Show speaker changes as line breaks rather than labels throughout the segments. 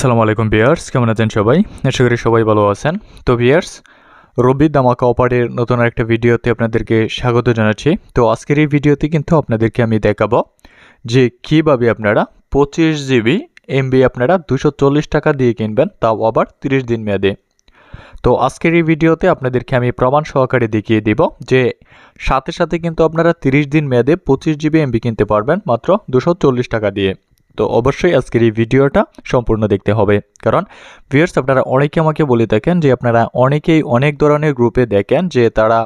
আসসালামু আলাইকুম ভিউয়ার্স, কেমন আছেন সবাই? আশা করি সবাই ভালো আছেন। তো ভিউয়ার্স, রবি ধামাকা অফারের নতুন একটা ভিডিওতে আপনাদেরকে স্বাগত জানাচ্ছি। তো আজকের এই ভিডিওতে কিন্তু আপনাদেরকে আমি দেখাবো যে কিভাবে আপনারা 25 জিবি এমবি আপনারা 240 টাকা দিয়ে কিনবেন, তাও আবার 30 দিন মেয়াদে। তো আজকের এই ভিডিওতে আপনাদেরকে আমি প্রমাণ সহকারে দেখিয়ে দিব যে সাথে সাথে কিন্তু আপনারা 30 দিন মেয়াদে 25 জিবি এমবি কিনতে পারবেন মাত্র 240 টাকা দিয়ে। তো অবশ্যই আজকের এই ভিডিওটা সম্পূর্ণ দেখতে হবে, কারণ ভিউয়ার্স আপনারা অনেকে আমাকে বলে থাকেন যে আপনারা অনেকেই অনেক ধরনের গ্রুপে দেখেন যে তারা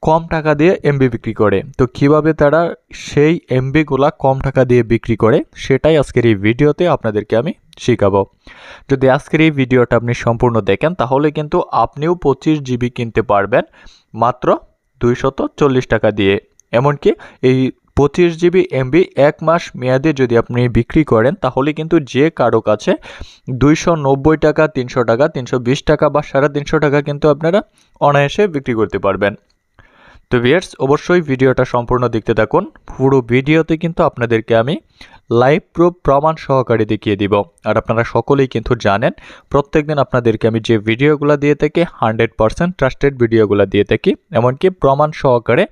কম টাকা দিয়ে এমবি বিক্রি করে। তো কিভাবে তারা সেই এমবিগুলা কম টাকা দিয়ে বিক্রি করে সেটাই আজকের এই ভিডিওতে আপনাদেরকে আমি শেখাবো। যদি আজকের এই ভিডিওটা আপনি সম্পূর্ণ দেখেন তাহলে কিন্তু আপনিও 25 জিবি কিনতে পারবেন মাত্র 240 টাকা দিয়ে। এমনকি এই 25 জিবি এমবি এক মাস মেয়াদে যদি আপনি বিক্রি করেন তাহলে কিন্তু যে কারো কাছে 290 টাকা, 300 টাকা, 320 টাকা বা 350 টাকা কিন্তু আপনারা অনায়াসে বিক্রি করতে পারবেন। তো ভিউয়ার্স অবশ্যই ভিডিওটা সম্পূর্ণ দেখতে থাকুন। পুরো ভিডিওতে কিন্তু আপনাদেরকে আমি লাইভ প্রুফ প্রমাণ সহকারে দেখিয়ে দিব। আর আপনারা সকলেই কিন্তু জানেন প্রত্যেকদিন আপনাদেরকে আমি যে ভিডিওগুলো দিয়ে থাকি 100% ট্রাস্টেড ভিডিওগুলো দিয়ে থাকি, এমনকি প্রমাণ সহকারে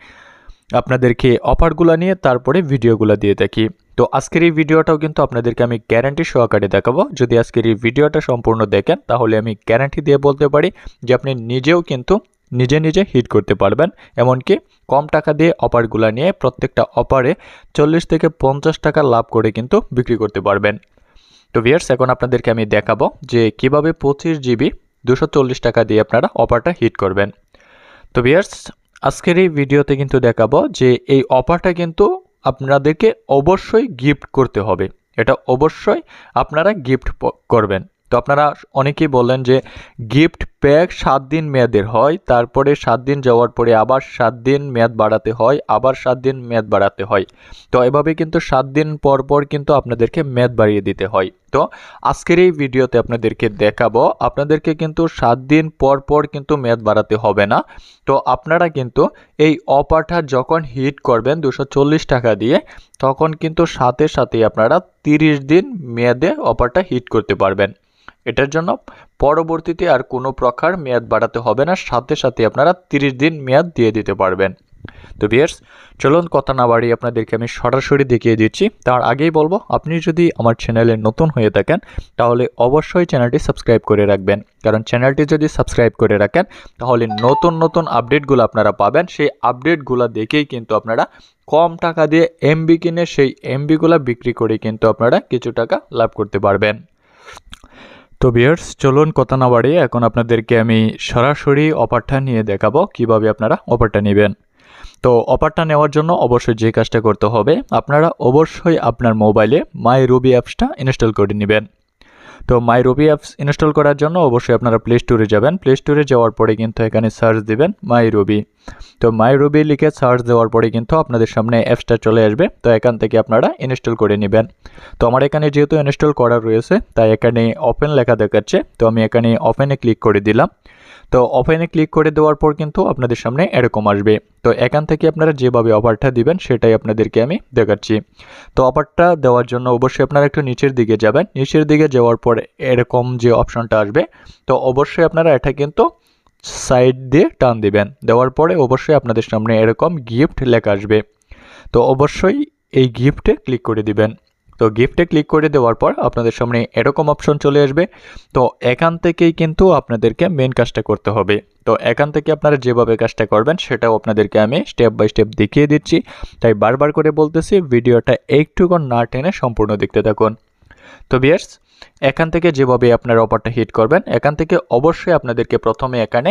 আপনাদেরকে অফারগুলো নিয়ে তারপরে ভিডিওগুলো দিয়ে থাকি। তো আজকের এই ভিডিওটাও কিন্তু আপনাদেরকে আমি গ্যারান্টি সহকারে দেখাবো। যদি আজকের এই ভিডিওটা সম্পূর্ণ দেখেন তাহলে আমি গ্যারান্টি দিয়ে বলতে পারি যে আপনি নিজেও কিন্তু নিজে হিট করতে পারবেন। এমনকি কম টাকা দিয়ে অফারগুলো নিয়ে প্রত্যেকটা অফারে 40 থেকে 50 টাকা লাভ করে কিন্তু বিক্রি করতে পারবেন। তো ভিউয়ার্স এখন আপনাদেরকে আমি দেখাবো যে কিভাবে 25 জিবি 240 টাকা দিয়ে আপনারা অফারটা হিট করবেন। তো ভিউয়ার্স আজকের এই ভিডিওতে কিন্তু দেখাবো যে এই অফারটা কিন্তু আপনাদেরকে অবশ্যই গিফট করতে হবে। এটা অবশ্যই আপনারা গিফট করবেন। তো আপনারা অনেকেই বলেন যে গিফট প্যাক 7 দিন মেয়াদের হয়, তারপরে 7 দিন যাওয়ার পরে আবার 7 দিন মেয়াদ বাড়াতে হয়, আবার 7 দিন মেয়াদ বাড়াতে হয়। তো এভাবে কিন্তু 7 দিন পর পর কিন্তু আপনাদেরকে মেয়াদ বাড়িয়ে দিতে হয়। তো আজকের এই ভিডিওতে আপনাদেরকে দেখাবো আপনাদেরকে কিন্তু 7 দিন পর পর কিন্তু মেয়াদ বাড়াতে হবে না। তো আপনারা কিন্তু এই অফারটা যখন হিট করবেন 240 টাকা দিয়ে, তখন কিন্তু সাথে সাথেই আপনারা 30 দিন মেয়াদে অফারটা হিট করতে পারবেন। এটার জন্য পরবর্তীতে আর কোনো প্রকার মেয়াদ বাড়াতে হবে না, সাথে সাথে আপনারা 30 দিন মেয়াদ দিয়ে দিতে পারবেন। তো ভিউয়ার্স চলুন কথা না বাড়িয়ে আপনাদেরকে আমি সরাসরি দেখিয়ে দিচ্ছি। তার আগেই বলবো আপনি যদি আমার চ্যানেলে নতুন হয়ে থাকেন তাহলে অবশ্যই চ্যানেলটি সাবস্ক্রাইব করে রাখবেন, কারণ চ্যানেলটি যদি সাবস্ক্রাইব করে রাখেন তাহলে নতুন আপডেটগুলো আপনারা পাবেন। সেই আপডেটগুলো দেখেই কিন্তু আপনারা কম টাকা দিয়ে এমবি কিনে সেই এমবিগুলো বিক্রি করে কিন্তু আপনারা কিছু টাকা লাভ করতে পারবেন। তো ভিউয়ার্স চলুন কথা না বাড়িয়ে এখন আপনাদেরকে আমি সরাসরি অফারটা নিয়ে দেখাবো কিভাবে আপনারা অফারটা নেবেন। তো অফারটা নেওয়ার জন্য অবশ্যই যে কাজটা করতে হবে আপনারা অবশ্যই আপনার মোবাইলে মাই রবি অ্যাপসটা ইনস্টল করে নেবেন। তো মাই রবি অ্যাপস ইনস্টল করার জন্য অবশ্যই আপনারা প্লে স্টোরে যাবেন। প্লে স্টোরে যাওয়ার পরে কিন্তু এখানে সার্চ দিবেন মাই রবি। তো মাই রবি লিখে সার্চ দেওয়ার পরে কিন্তু আপনাদের সামনে অ্যাপসটা চলে আসবে। তো এখান থেকে আপনারা ইনস্টল করে নেবেন। তো আমার এখানে যেহেতু ইনস্টল করা রয়েছে তাই এখানে ওপেন লেখা দেখাচ্ছে, তো আমি এখানে ওপেনে ক্লিক করে দিলাম। তো ওপেনে ক্লিক করে দেওয়ার পর কিন্তু আপনাদের সামনে এরকম আসবে। তো এখান থেকে আপনারা যেভাবে অফারটা দিবেন সেটাই আপনাদেরকে আমি দেখাচ্ছি। তো অফারটা দেওয়ার জন্য অবশ্যই আপনারা একটু নিচের দিকে যাবেন। নিচের দিকে যাওয়ার পর এরকম যে অপশনটা আসবে, তো অবশ্যই আপনারা এটা কিন্তু সাইড দিয়ে টান দিবেন। দেওয়ার পরে অবশ্যই আপনাদের সামনে এরকম গিফট লেখা আসবে। তো অবশ্যই এই গিফটে ক্লিক করে দিবেন। তো গিফটে ক্লিক করে দেওয়ার পর আপনাদের সামনে এরকম অপশন চলে আসবে। তো এখান থেকেই কিন্তু আপনাদেরকে মেন কাজটা করতে হবে। তো এখান থেকে আপনারা যেভাবে কাজটা করবেন সেটাও আপনাদেরকে আমি স্টেপ বাই স্টেপ দেখিয়ে দিচ্ছি, তাই বারবার করে বলতেছি ভিডিওটা একটুকু না টেনে সম্পূর্ণ দেখতে থাকুন। তো ভিউয়ার্স এখান থেকে যেভাবে আপনারা অফারটা হিট করবেন, এখান থেকে অবশ্যই আপনাদেরকে প্রথমে এখানে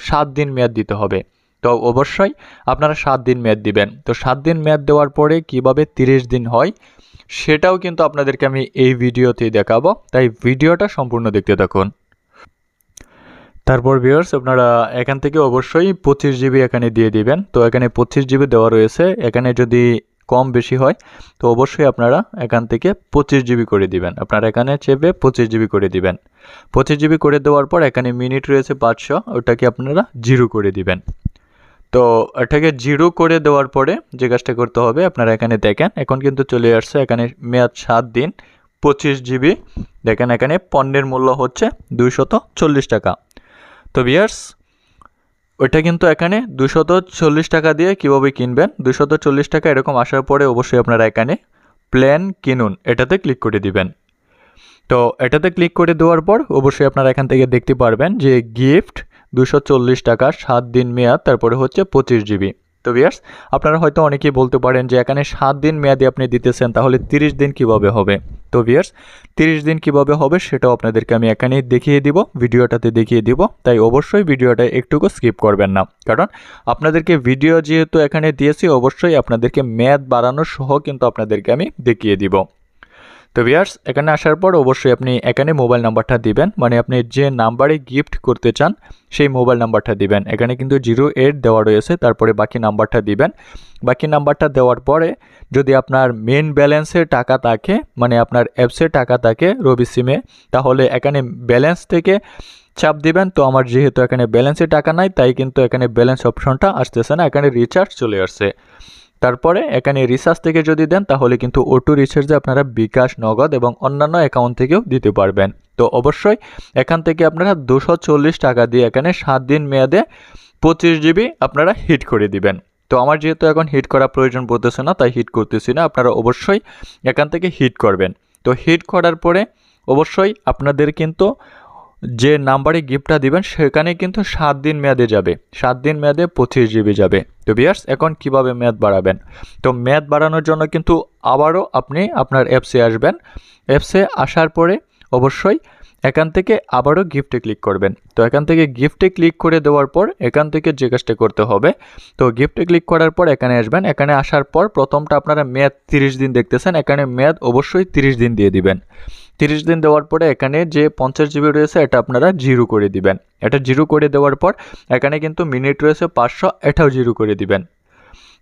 7 দিন মেয়াদ দিতে হবে। তো অবশ্যই আপনারা 7 দিন মেয়াদ দিবেন। তো 7 দিন মেয়াদ দেওয়ার পরে কিভাবে 30 দিন হয় সেটাও কিন্তু আপনাদেরকে আমি এই ভিডিওতেই দেখাবো, তাই ভিডিওটা সম্পূর্ণ দেখতে থাকুন। তারপর ভিউয়ার্স আপনারা এখান থেকে অবশ্যই 25 জিবি এখানে দিয়ে দিবেন। তো এখানে 25 জিবি দেওয়া রয়েছে, এখানে যদি কম বেশি হয় তো অবশ্যই আপনারা এখান থেকে 25 জিবি করে দিবেন। আপনারা এখানে চেপে 25 জিবি করে দিবেন। 25 জিবি করে দেওয়ার পর এখানে মিনিট রয়েছে 500, ওটাকে আপনারা 0 করে দিবেন। তো এটাকে 0 করে দেওয়ার পরে যে কাজটা করতে হবে আপনারা এখানে দেখেন এখন কিন্তু চলে আসছে এখানে মেয়াদ 7 দিন 25 জিবি। দেখেন এখানে পণ্যের মূল্য হচ্ছে 240 টাকা। তো ভিউয়ার্স ওইটা কিন্তু এখানে 240 টাকা দিয়ে কিভাবে কিনবেন, 240 টাকা এরকম আসার পরে অবশ্যই আপনারা এখানে প্ল্যান কিনুন এটাতে ক্লিক করে দিবেন। তো এটাতে ক্লিক করে দেওয়ার পর অবশ্যই আপনারা এখান থেকে দেখতে পারবেন যে গিফট 240 টাকা 7 দিন মেয়াদ, তারপরে হচ্ছে 25 জিবি। তো ভিউয়ার্স আপনারা হয়তো অনেকেই বলতে পারেন যে এখানে 7 দিন মেয়াদি আপনি দিতেছেন, তাহলে 30 দিন কিভাবে হবে। তো ভিউয়ার্স 30 দিন কিভাবে হবে সেটাও আপনাদেরকে আমি এখানেই দেখিয়ে দিব, ভিডিওটাতে দেখিয়ে দিব। তাই অবশ্যই ভিডিওটা একটুকু স্কিপ করবেন না, কারণ আপনাদেরকে ভিডিও যেহেতু এখানে দিয়েছি অবশ্যই আপনাদেরকে মেয়াদ বাড়ানো সহ কিন্তু আপনাদেরকে আমি দেখিয়ে দিব। তো ভিউয়ার্স এখানে আসার পর অবশ্যই আপনি এখানে মোবাইল নাম্বারটা দিবেন, মানে আপনি যে নাম্বারে গিফট করতে চান সেই মোবাইল নাম্বারটা দিবেন। এখানে কিন্তু 08 দেওয়া রয়েছে, তারপরে বাকি নাম্বারটা দিবেন। বাকি নাম্বারটা দেওয়ার পরে যদি আপনার মেন ব্যালেন্সের টাকা থাকে, মানে আপনার অ্যাপসের টাকা থাকে রবি সিমে, তাহলে এখানে ব্যালেন্স থেকে চাপ দিবেন। তো আমার যেহেতু এখানে ব্যালেন্সের টাকা নাই তাই কিন্তু এখানে ব্যালেন্স অপশনটা আসতেছে না, এখানে রিচার্জ চলে আসছে। তারপরে এখানে রিচার্জ থেকে যদি দেন তাহলে কিন্তু অটো রিচার্জে আপনারা বিকাশ, নগদ এবং অন্যান্য অ্যাকাউন্ট থেকেও দিতে পারবেন। তো অবশ্যই এখান থেকে আপনারা 240 টাকা দিয়ে এখানে 7 দিন মেয়াদে 25 জিবি আপনারা হিট করে দিবেন। তো আমার যেহেতু এখন হিট করা প্রয়োজন পড়তেছে না তাই হিট করতেছি না, আপনারা অবশ্যই এখান থেকে হিট করবেন। তো হিট করার পরে অবশ্যই আপনাদের কিন্তু যে নাম্বারে গিফটটা দিবেন সেখানে কিন্তু 7 দিন মেয়াদে যাবে, 7 দিন মেয়াদে 25 জিবি যাবে। তো ভিউয়ার্স এখন কিভাবে মেয়াদ বাড়াবেন, তো মেয়াদ বাড়ানোর জন্য কিন্তু আবারও আপনি আপনার অ্যাপসে আসবেন। অ্যাপসে আসার পরে অবশ্যই এখান থেকে আবারও গিফটে ক্লিক করবেন। তো এখান থেকে গিফটে ক্লিক করে দেওয়ার পর এখান থেকে যে কাজটা করতে হবে, তো গিফটে ক্লিক করার পর এখানে আসবেন। এখানে আসার পর প্রথমটা আপনারা মেয়াদ 30 দিন দেখতেছেন, এখানে মেয়াদ অবশ্যই 30 দিন দিয়ে দিবেন। 30 দিন দেওয়ার পরে এখানে যে 50 জিবি রয়েছে এটা আপনারা 0 করে দিবেন। এটা 0 করে দেওয়ার পর এখানে কিন্তু মিনিট রয়েছে 500, এটাও 0 করে দিবেন।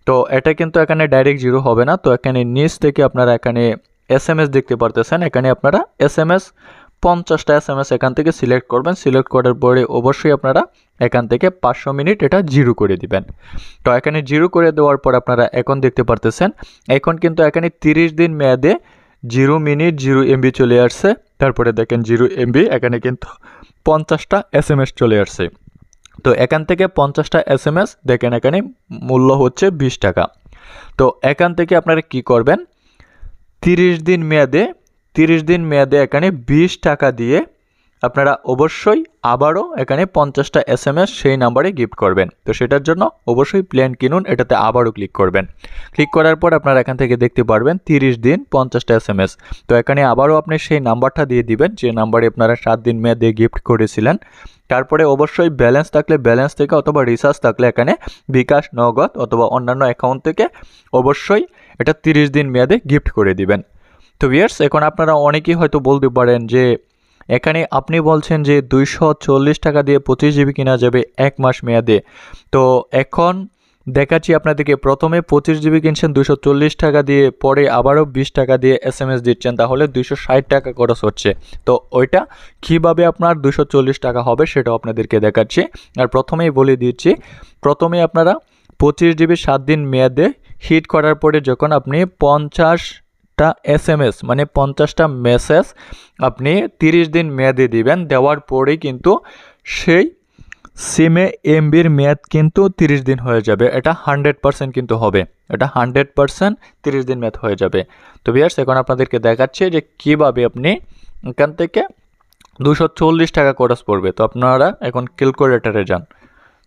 তো এটা কিন্তু এখানে ডাইরেক্ট 0 হবে না, তো এখানে নিচ থেকে আপনারা এখানে SMS দেখতে পারতেছেন, এখানে আপনারা SMS 50টা SMS এখান থেকে সিলেক্ট করবেন। সিলেক্ট করার পরে অবশ্যই আপনারা এখান থেকে 500 মিনিট এটা 0 করে দিবেন। তো এখানে 0 করে দেওয়ার পর আপনারা এখন দেখতে পারতেছেন এখন কিন্তু এখানে 30 দিন মেয়াদে 0 মিনিট 0 MB চলে আসছে। তারপরে দেখেন 0 MB এখানে কিন্তু 50টা SMS চলে আসছে। তো এখান থেকে 50টা SMS দেখেন এখানে মূল্য হচ্ছে 20 টাকা। তো এখান থেকে আপনারা কি করবেন, 30 দিন মেয়াদে এখানে 20 টাকা দিয়ে আপনারা অবশ্যই আবারও এখানে 50টা SMS সেই নাম্বারে গিফট করবেন। তো সেটার জন্য অবশ্যই প্ল্যান কিনুন এটাতে আবারও ক্লিক করবেন। ক্লিক করার পর আপনারা এখান থেকে দেখতে পারবেন 30 দিন 50টা SMS। তো এখানে আবারও আপনি সেই নাম্বারটা দিয়ে দিবেন যে নাম্বারে আপনারা 7 দিন মেয়াদে গিফট করেছিলেন। তারপরে অবশ্যই ব্যালেন্স থাকলে ব্যালেন্স থেকে অথবা রিচার্জ থাকলে এখানে বিকাশ, নগদ অথবা অন্যান্য অ্যাকাউন্ট থেকে অবশ্যই এটা 30 দিন মেয়াদে গিফট করে দিবেন। তো ভিউয়ার্স এখন আপনারা অনেকেই হয়তো বলতে পারেন যে এখানে আপনি বলছেন যে 240 টাকা দিয়ে 25 জিবি কেনা যাবে 1 মাস মেয়াদে। তো এখন দেখাচ্ছি আপনাদেরকে, প্রথমে 25 জিবি কিনছেন 240 টাকা দিয়ে, পরে আবারও 20 টাকা দিয়ে SMS দিচ্ছেন, তাহলে 260 টাকা খরচ হচ্ছে। তো ওইটা কিভাবে আপনার 240 টাকা হবে সেটাও আপনাদেরকে দেখাচ্ছি। আর প্রথমেই বলে দিচ্ছি, প্রথমে আপনারা 25 জিবি 7 দিন মেয়াদে হিট করার পরে যখন আপনি 50টা SMS মানে 50টা মেসেজ আপনি 30 দিন মেয়াদে দিবেন, দেওয়ার পরেই কিন্তু সেই সিমে MBর মেয়াদ কিন্তু 30 দিন হয়ে যাবে। এটা 100% কিন্তু হবে, এটা 100% 30 দিন মেয়াদ হয়ে যাবে। তো ভিউয়ার্স এখন আপনাদেরকে দেখাচ্ছি যে কিভাবে আপনি এখান থেকে 240 টাকা খরচ পড়বে। তো আপনারা এখন ক্যালকুলেটরে যান।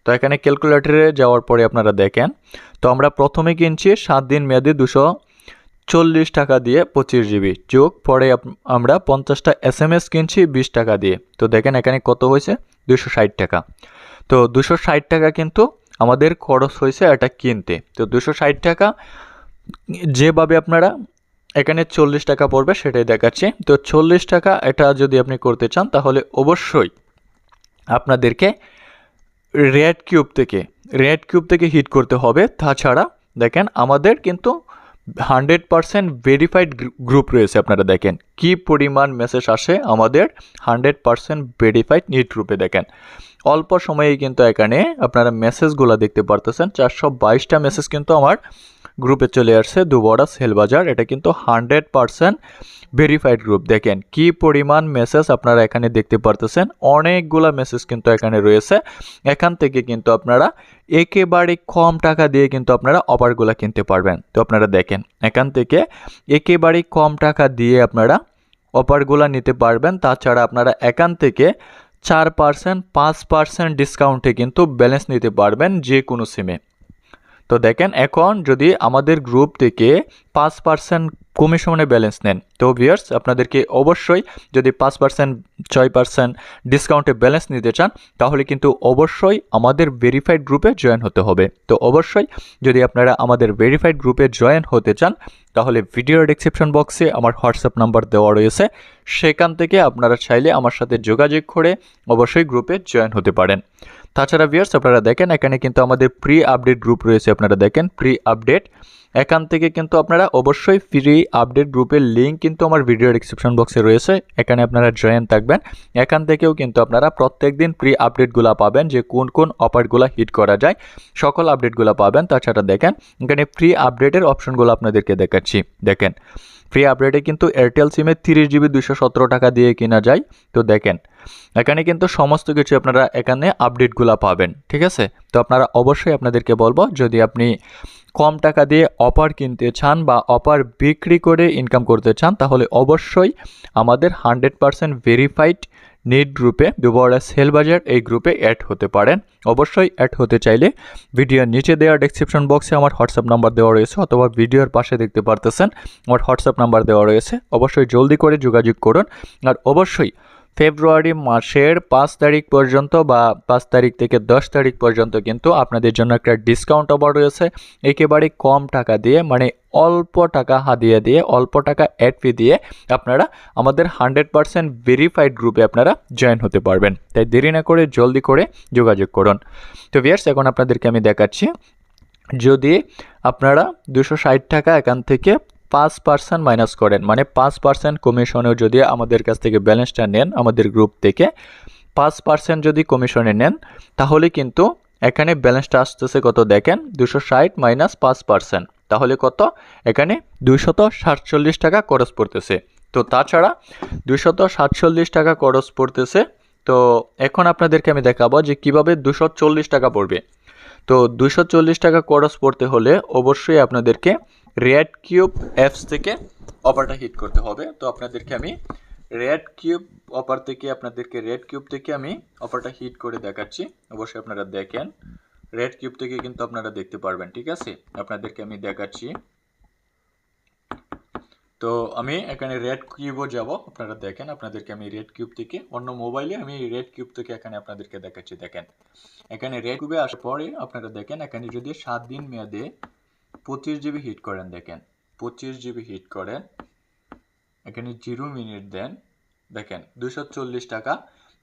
তো এখানে ক্যালকুলেটরে যাওয়ার পরে আপনারা দেখেন, তো আমরা প্রথমে কিনছি 7 দিন মেয়াদে 240 টাকা দিয়ে 25 জিবি, যোগ পরে আমরা 50টা SMS কিনছি 20 টাকা দিয়ে। তো দেখেন এখানে কত হয়েছে, 260 টাকা। তো 260 টাকা কিন্তু আমাদের খরচ হয়েছে এটা কিনতে। তো 260 টাকা যেভাবে আপনারা এখানে 40 টাকা পড়বে সেটাই দেখাচ্ছি। তো 40 টাকা এটা যদি আপনি করতে চান তাহলে অবশ্যই আপনাদেরকে রেড কিউব থেকে হিট করতে হবে। তাছাড়া দেখেন আমাদের কিন্তু 100% ভেরিফাইড গ্রুপ রয়েছে। আপনারা দেখেন কি পরিমাণ মেসেজ আসে আমাদের 100% ভেরিফাইড নিট গ্রুপে। দেখেন অল্প সময়েই কিন্তু এখানে আপনারা মেসেজগুলো দেখতে পারতেছেন, 422টা মেসেজ কিন্তু আমার গ্রুপে চলে আসছে দুবড়া সেল বাজার। এটা কিন্তু 100% ভেরিফাইড গ্রুপ। দেখেন কি পরিমাণ মেসেজ আপনারা এখানে দেখতে পারতেছেন, অনেকগুলা মেসেজ কিন্তু এখানে রয়েছে। এখান থেকে কিন্তু আপনারা একেবারে কম টাকা দিয়ে কিন্তু আপনারা অফারগুলা কিনতে পারবেন। তো আপনারা দেখেন এখান থেকে একেবারে কম টাকা দিয়ে আপনারা অফারগুলা নিতে পারবেন। তাছাড়া আপনারা এখান থেকে 4% 5% ডিসকাউন্টে কিন্তু ব্যালেন্স নিতে পারবেন যে কোনো সিমে। তো দেখেন এখন যদি আমাদের গ্রুপ থেকে 5% কমিশনে ব্যালেন্স নেন, তো ভিউয়ার্স আপনাদেরকে অবশ্যই যদি 5% 6% ডিসকাউন্টে ব্যালেন্স নিতে চান তাহলে কিন্তু অবশ্যই আমাদের ভেরিফাইড গ্রুপে জয়েন হতে হবে। তো অবশ্যই যদি আপনারা আমাদের ভেরিফাইড গ্রুপে জয়েন হতে চান তাহলে ভিডিওর ডেসক্রিপশন বক্সে আমার হোয়াটসঅ্যাপ নাম্বার দেওয়া রয়েছে, সেখান থেকে আপনারা চাইলে আমার সাথে যোগাযোগ করে অবশ্যই গ্রুপে জয়েন হতে পারেন। তাছাড়া ভিউয়ার্স আপনারা দেখেন এখানে কিন্তু আমাদের প্রি আপডেট গ্রুপ রয়েছে। আপনারা দেখেন প্রি আপডেট, এখান থেকে কিন্তু আপনারা অবশ্যই প্রি আপডেট গ্রুপের লিঙ্ক কিন্তু আমার ভিডিও ডেসক্রিপশন বক্সে রয়েছে, এখানে আপনারা জয়েন থাকবেন। এখান থেকেও কিন্তু আপনারা প্রত্যেকদিন প্রি আপডেটগুলো পাবেন, যে কোন কোন অফারগুলো হিট করা যায় সকল আপডেটগুলো পাবেন। তাছাড়া দেখেন এখানে প্রি আপডেটের অপশনগুলো আপনাদেরকে দেখাচ্ছি। দেখেন প্রি আপডেটে কিন্তু এয়ারটেল সিমে 30 GB 217 টাকা দিয়ে কেনা যায়। তো দেখেন এখানে কিন্তু সমস্ত কিছু আপনারা এখানে আপডেটগুলো পাবেন, ঠিক আছে। তো আপনারা অবশ্যই আপনাদেরকে বলবো যদি আপনি কম টাকা দিয়ে অফার কিনতে চান বা অফার বিক্রি করে ইনকাম করতে চান তাহলে অবশ্যই আমাদের 100% ভেরিফাইড নিট গ্রুপে দুবড়া সেল বাজার এই গ্রুপে অ্যাড হতে পারেন। অবশ্যই অ্যাড হতে চাইলে ভিডিওর নিচে দেওয়া ডেসক্রিপশন বক্সে আমার হোয়াটসঅ্যাপ নাম্বার দেওয়া রয়েছে, অথবা ভিডিওর পাশে দেখতে পারতেছেন আমার হোয়াটসঅ্যাপ নাম্বার দেওয়া রয়েছে। অবশ্যই জলদি করে যোগাযোগ করুন। আর অবশ্যই ফেব্রুয়ারি মাসের 5 তারিখ পর্যন্ত বা 5 তারিখ থেকে 10 তারিখ পর্যন্ত কিন্তু আপনাদের জন্য একটা ডিসকাউন্ট অফার রয়েছে। একেবারে কম টাকা দিয়ে, মানে অল্প টাকা হাদিয়া দিয়ে, অল্প টাকা অ্যাড ফি দিয়ে আপনারা আমাদের 100% ভেরিফাইড গ্রুপে আপনারা জয়েন হতে পারবেন। তাই দেরি না করে জলদি করে যোগাযোগ করুন। তো ভিউয়ার্স এখন আপনাদেরকে আমি দেখাচ্ছি, যদি আপনারা 260 টাকা এখান থেকে 5% মাইনাস করেন, মানে 5% কমিশনেও যদি আমাদের কাছ থেকে ব্যালেন্সটা নেন, আমাদের গ্রুপ থেকে 5% যদি কমিশনে নেন তাহলে কিন্তু এখানে ব্যালেন্সটা আসতেছে কত দেখেন, 260 মাইনাস 5%, তাহলে কত এখানে 247 টাকা খরচ পড়তেছে। তো তাছাড়া 247 টাকা খরচ পড়তেছে। তো এখন আপনাদেরকে আমি দেখাবো যে কিভাবে 240 টাকা পড়বে। তো 240 টাকা খরচ পড়তে হলে অবশ্যই আপনাদেরকে রেড কিউব অ্যাপস থেকে অফারটা হিট করতে হবে। তো আপনাদেরকে আমি রেড কিউব থেকে আমি অফারটা হিট করে দেখাচ্ছি। অবশ্যই আপনারা দেখেন রেড কিউব থেকে কিন্তু আপনারা দেখতে পারবেন, ঠিক আছে। আপনাদেরকে আমি দেখাচ্ছি। তো আমি এখানে রেড কিউবও যাব, আপনারা দেখেন আপনাদেরকে আমি রেড কিউব থেকে অন্য মোবাইলে আমি রেড কিউব থেকে এখানে আপনাদেরকে দেখাচ্ছি। দেখেন এখানে রেড কিউবে আসার পরে আপনারা দেখেন এখানে যদি 7 দিন মেয়াদে 25 GB হিট করেন, দেখেন 25 GB হিট করেন, এখানে 0 মিনিট দেন, দেখেন 240 টাকা।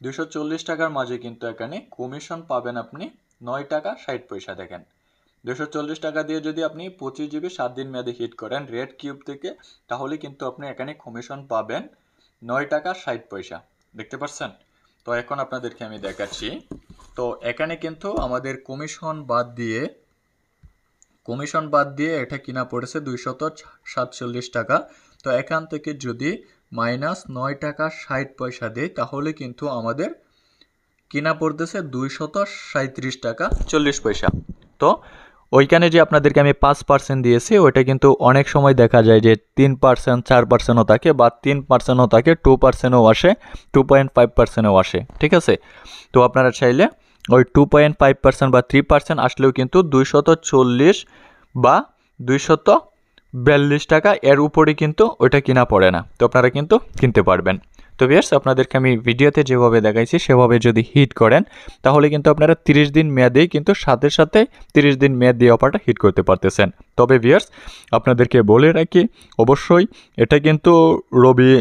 240 টাকার মাঝে কিন্তু এখানে কমিশন পাবেন আপনি 9 টাকা 60 পয়সা। দেখেন 240 টাকা দিয়ে যদি আপনি 25 GB 7 দিন মেয়াদে হিট করেন রেড কিউব থেকে, তাহলে কিন্তু আপনি এখানে কমিশন পাবেন 9 টাকা 60 পয়সা। দেখতে পাচ্ছেন? তো এখন আপনাদেরকে আমি দেখাচ্ছি। তো এখানে কিন্তু আমাদের কমিশন বাদ দিয়ে এটা কিনা পড়েছে 247 টাকা। তো এখান থেকে যদি মাইনাস 9 টাকা 60 পয়সা দেয় তাহলে কিন্তু আমাদের কিনা পড়তেছে 237 টাকা 40 পয়সা। তো ওইখানে যে আপনাদেরকে আমি 5% দিয়েছি ওইটা কিন্তু অনেক সময় দেখা যায় যে 3% 4%ও থাকে, বা 3%ও থাকে, 2%ও আসে, 2.5%ও আসে, ঠিক আছে। তো আপনারা চাইলে ওই 2.5% বা 3% আসলেও কিন্তু 240 বা 242 টাকা এর উপরে কিন্তু ওইটা কিনা পড়ে না। তো আপনারা কিন্তু কিনতে পারবেন। তো ভিউয়ার্স আপনাদেরকে আমি ভিডিওতে যেভাবে দেখাইছি সেভাবে যদি হিট করেন তাহলে কিন্তু আপনারা 30 দিন মেয়াদেই কিন্তু সাথে 30 দিন মেয়াদ দিয়ে অফারটা হিট করতে পারতেছেন। তবে ভিউয়ার্স আপনাদেরকে বলে রাখি, অবশ্যই এটা কিন্তু রবি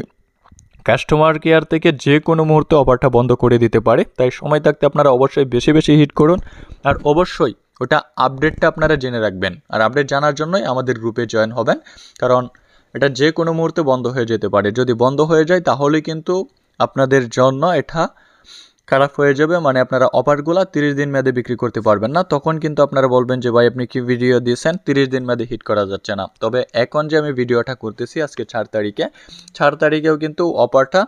কাস্টমার কেয়ার থেকে যে কোনো মুহূর্তে অফারটা বন্ধ করে দিতে পারে। তাই সময় থাকতে আপনারা অবশ্যই বেশি বেশি হিট করুন, আর অবশ্যই ওটা আপডেটটা আপনারা জেনে রাখবেন। আর আপডেট জানার জন্যই আমাদের গ্রুপে জয়েন হবেন, কারণ এটা যে কোনো মুহূর্তে বন্ধ হয়ে যেতে পারে। যদি বন্ধ হয়ে যায় তাহলে কিন্তু আপনাদের জন্য এটা খারাপ হয়ে যাবে, মানে আপনারা অফারগুলো 30 দিন মেয়াদে বিক্রি করতে পারবেন না। তখন কিন্তু আপনারা বলবেন যে ভাই আপনি কি ভিডিও দিয়েছেন 30 দিন মেয়াদে হিট করা যাচ্ছে না। তবে এখন যে আমি ভিডিওটা করতেছি আজকে 4 তারিখে, 4 তারিখেও কিন্তু অফারটা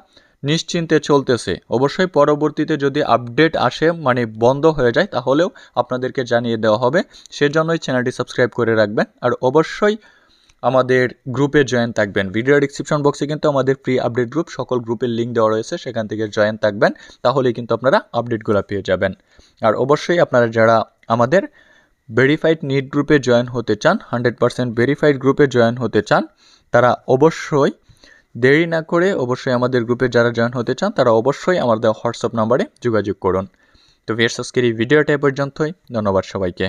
নিশ্চিন্তে চলতেছে। অবশ্যই পরবর্তীতে যদি আপডেট আসে মানে বন্ধ হয়ে যায় তাহলেও আপনাদেরকে জানিয়ে দেওয়া হবে। সেজন্যই চ্যানেলটি সাবস্ক্রাইব করে রাখবেন আর অবশ্যই আমাদের গ্রুপে জয়েন থাকবেন। ভিডিও ডিসক্রিপশন বক্সে কিন্তু আমাদের ফ্রি আপডেট গ্রুপ, সকল গ্রুপের লিঙ্ক দেওয়া রয়েছে, সেখান থেকে জয়েন থাকবেন, তাহলেই কিন্তু আপনারা আপডেটগুলো পেয়ে যাবেন। আর অবশ্যই আপনারা যারা আমাদের ভেরিফাইড নিট গ্রুপে জয়েন হতে চান, 100% ভেরিফাইড গ্রুপে জয়েন হতে চান, তারা অবশ্যই দেরি না করে অবশ্যই আমাদের গ্রুপে যারা জয়েন হতে চান তারা অবশ্যই আমাদের হোয়াটসঅ্যাপ নাম্বারে যোগাযোগ করুন। তো ভিউয়ার্স, আজকের এই ভিডিওটা এ পর্যন্তই। ধন্যবাদ সবাইকে।